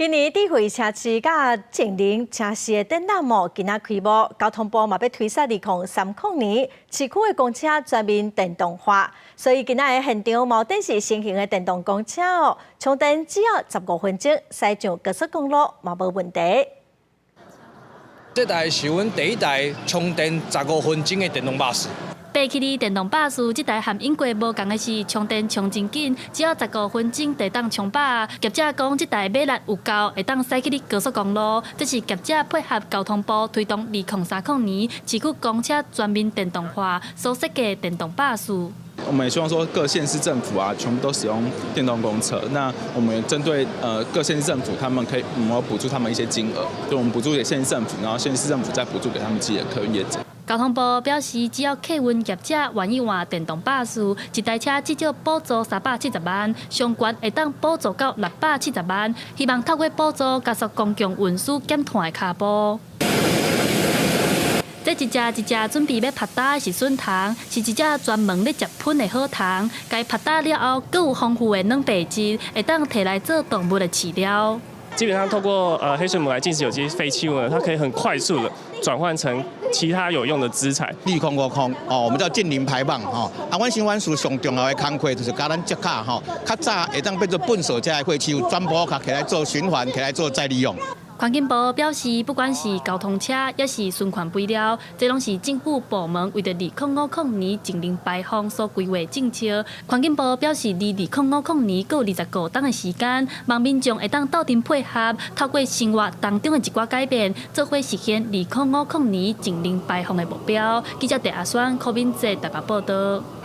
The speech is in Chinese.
今年智慧车市甲智能车市的展览幕今仔开幕，交通部嘛要推出2030年市区的公车全面电动化，所以今仔的现场无电是新型的电动公车哦，充电只要15分钟，驶上高速公路嘛无问题。这台是阮第一台充电15分钟的电动巴士。 爬起哩电动巴士，这台含英国无共的是充电充真紧，只要15分钟就当充饱。业者讲，这台马力有够，会当驶去哩高速公路。这是业者配合交通部推动2030年市区公车全面电动化所设计的电动巴士。 我们也希望说各县市政府啊，全部都使用电动公车。那我们也针对各县市政府，他们可以我们补助他们一些金额，就我们补助给县市政府，然后县市政府再补助给他们自己的客运业者。 交通部表示，只要客运业者愿意换电动巴士，一台车至少补助370万，上悬会当补助到670万，希望透过补助加速公共运输减碳的脚步。 这一只准备要拍打的是笋糖，是一只专门咧食喷的好糖。该拍打了后，更有丰富的蛋白质，会当摕来做动物的饲料。基本上透过黑水母来进食有机废弃物呢，它可以很快速的转换成其他有用的资产。2050哦，我们叫净零排放哦。啊，阮新湾署上重要的工作就是甲咱接卡吼，较早会当变做粪扫这废弃物，全部卡起来做循环，起来做再利用。 环境部表示，不管是交通车，也是循环肥料，这拢是政府部门为着2050年净零排放所规划政策。环境部表示，离2050年还有25天的时间，望民众会当斗阵配合，透过生活当中的一寡改变，做伙实现2050年净零排放的目标。记者戴阿选、柯敏哲台北报道。